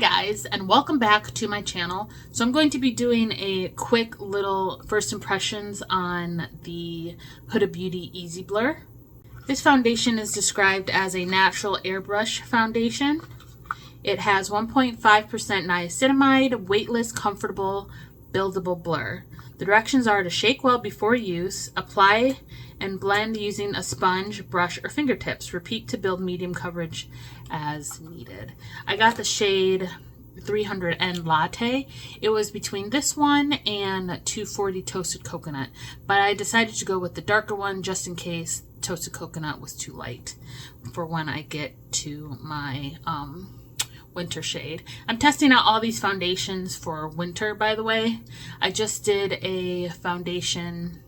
guys, and welcome back to my channel. So I'm going to be doing a quick little first impressions on the Huda Beauty Easy Blur. This foundation is described as a natural airbrush foundation. It has 1.5% niacinamide, weightless, comfortable, buildable blur. The directions are to shake well before use, apply and blend using a sponge, brush, or fingertips. Repeat to build medium coverage as needed. I got the shade 300N Latte. It was between this one and 240 Toasted Coconut, but I decided to go with the darker one just in case Toasted Coconut was too light for when I get to my winter shade. I'm testing out all these foundations for winter, by the way. I just did a foundation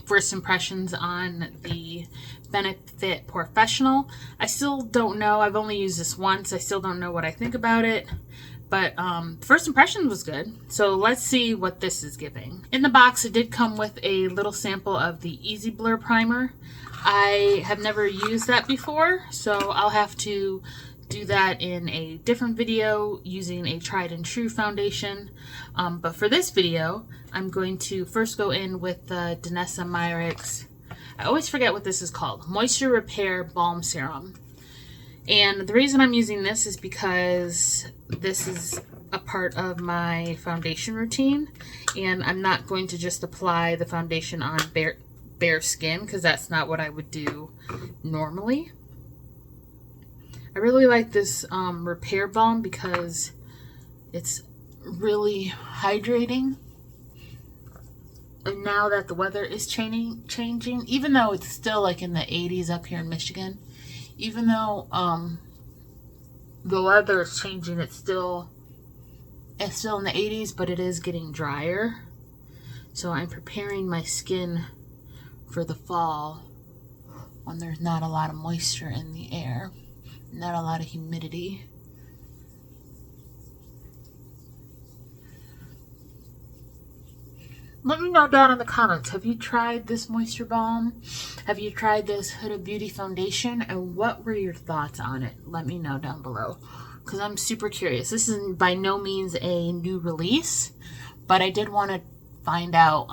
first impressions on the Benefit Professional. I still don't know. I've only used this once. I still don't know what I think about it. But first impression was good. So let's see what this is giving. In the box, it did come with a little sample of the Easy Blur Primer. I have never used that before, so I'll have to do that in a different video using a tried and true foundation. But for this video, I'm going to first go in with the Danessa Myricks. I always forget what this is called. Moisture Repair Balm Serum. And the reason I'm using this is because this is a part of my foundation routine. And I'm not going to just apply the foundation on bare skin, because that's not what I would do normally. I really like this repair balm because it's really hydrating. And now that the weather is changing, even though it's still like in the 80s up here in Michigan, even though the weather is changing, it's still in the 80s, but it is getting drier. So I'm preparing my skin for the fall when there's not a lot of moisture in the air. Not a lot of humidity. Let me know down in the comments, have you tried this moisture balm? Have you tried this Huda Beauty foundation? And what were your thoughts on it? Let me know down below, because I'm super curious. This is by no means a new release, but I did want to find out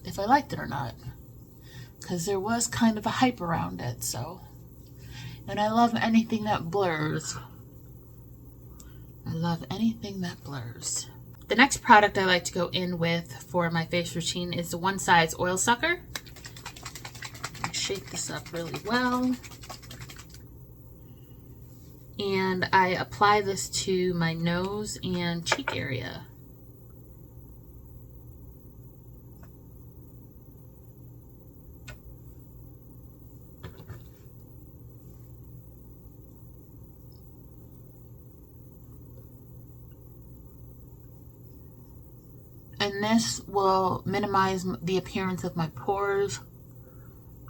if I liked it or not, because there was kind of a hype around it. So. And I love anything that blurs. I love anything that blurs. The next product I like to go in with for my face routine is the One Size Oil Sucker. Shake this up really well. And I apply this to my nose and cheek area. And this will minimize the appearance of my pores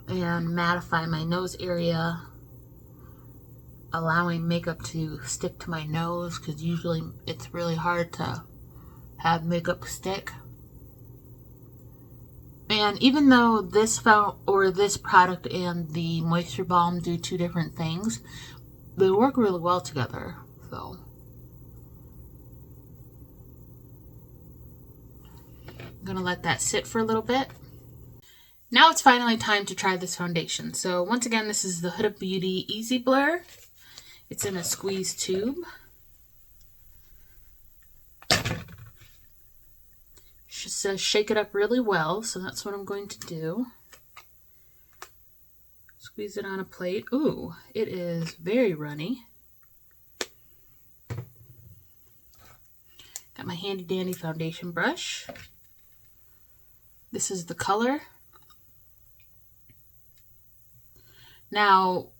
and mattify my nose area, allowing makeup to stick to my nose, because usually it's really hard to have makeup stick. And even though this product and the moisture balm do two different things, they work really well together. So I'm going to let that sit for a little bit. Now it's finally time to try this foundation. So once again, this is the Huda Beauty Easy Blur. It's in a squeeze tube. It says shake it up really well, so that's what I'm going to do. Squeeze it on a plate. Ooh, it is very runny. Got my handy dandy foundation brush. This is the color. Now,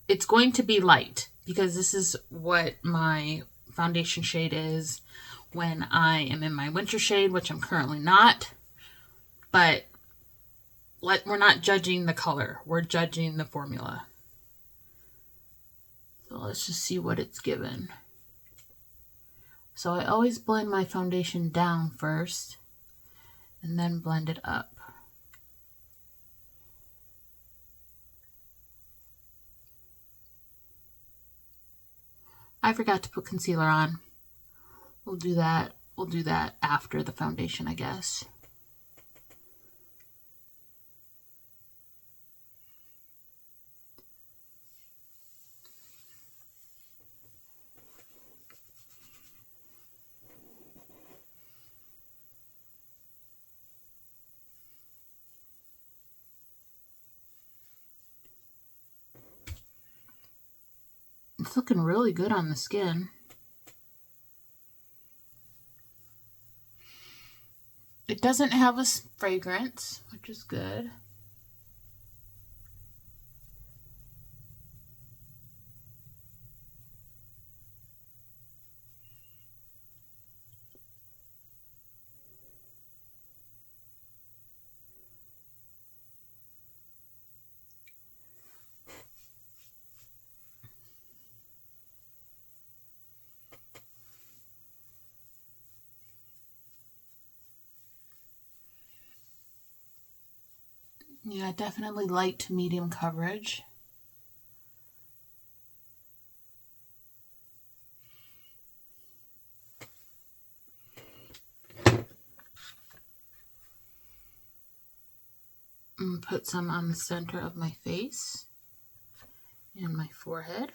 it's going to be light because this is what my foundation shade is when I am in my winter shade, which I'm currently not. But we're not judging the color. We're judging the formula. So let's just see what it's given. So I always blend my foundation down first and then blend it up. I forgot to put concealer on. We'll do that. We'll do that after the foundation, I guess. It's looking really good on the skin. It doesn't have a fragrance, which is good. Yeah, definitely light to medium coverage. And put some on the center of my face and my forehead.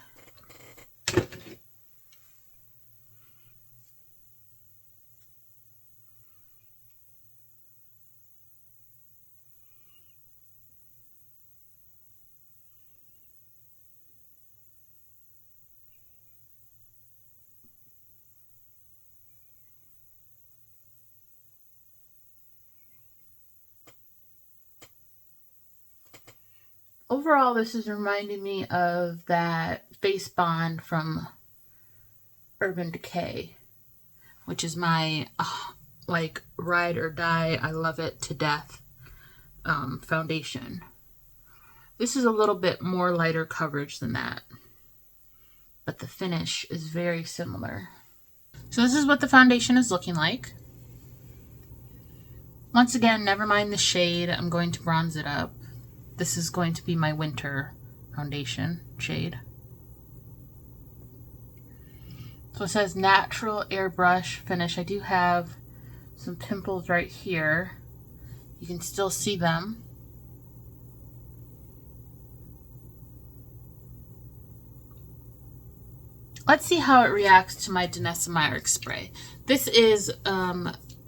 Overall, this is reminding me of that face bond from Urban Decay, which is my like ride or die, I love it to death foundation. This is a little bit more lighter coverage than that, but the finish is very similar. So this is what the foundation is looking like. Once again, never mind the shade, I'm going to bronze it up. This is going to be my winter foundation shade. So it says natural airbrush finish. I do have some pimples right here. You can still see them. Let's see how it reacts to my Denessa spray. This is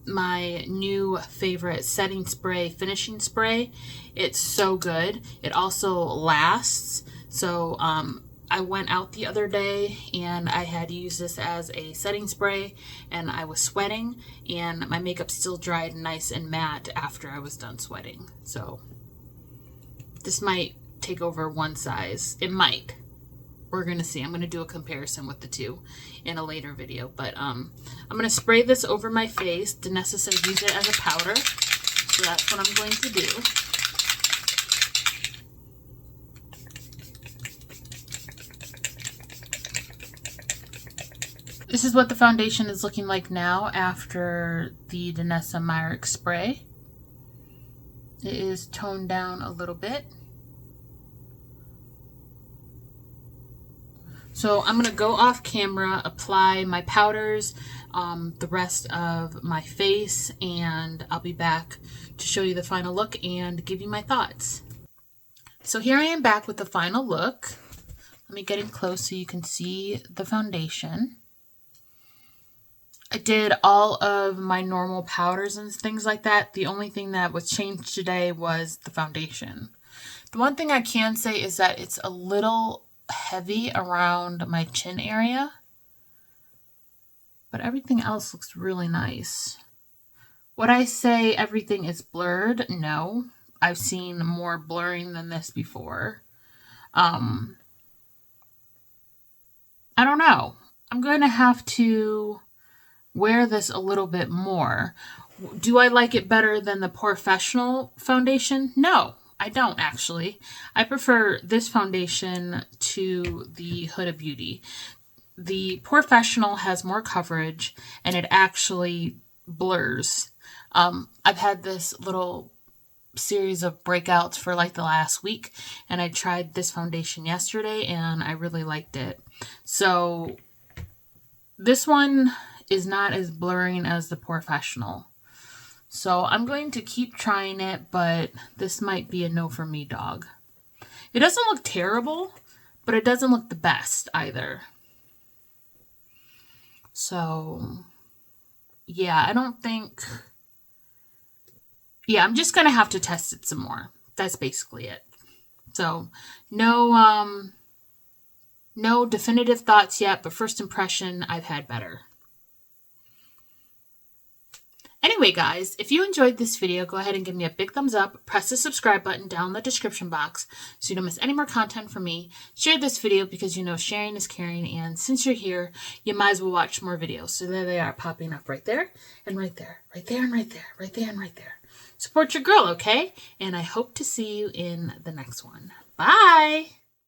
my new favorite setting spray, finishing spray. It's so good. It also lasts. So I went out the other day and I had used this as a setting spray and I was sweating and my makeup still dried nice and matte after I was done sweating. So this might take over one size. It might. We're going to see. I'm going to do a comparison with the two in a later video. But I'm going to spray this over my face. Denessa says use it as a powder. So that's what I'm going to do. This is what the foundation is looking like now after the Denessa spray. It is toned down a little bit. So I'm going to go off camera, apply my powders, the rest of my face, and I'll be back to show you the final look and give you my thoughts. So here I am back with the final look. Let me get in close so you can see the foundation. I did all of my normal powders and things like that. The only thing that was changed today was the foundation. The one thing I can say is that it's a little heavy around my chin area, but everything else looks really nice. Would I say everything is blurred? No. I've seen more blurring than this before. I don't know. I'm going to have to wear this a little bit more. Do I like it better than the Professional foundation? No. I don't actually. I prefer this foundation to the Huda Beauty. The Professional has more coverage and it actually blurs. I've had this little series of breakouts for like the last week and I tried this foundation yesterday and I really liked it. So this one is not as blurring as the Professional. So I'm going to keep trying it, but this might be a no for me, dog. It doesn't look terrible, but it doesn't look the best either. So, yeah, I don't think... Yeah, I'm just going to have to test it some more. That's basically it. So, no definitive thoughts yet, but first impression, I've had better. Anyway, guys, if you enjoyed this video, go ahead and give me a big thumbs up. Press the subscribe button down in the description box so you don't miss any more content from me. Share this video because you know sharing is caring, and since you're here, you might as well watch more videos. So there they are, popping up right there and right there, right there and right there, right there and right there. Support your girl, okay? And I hope to see you in the next one. Bye!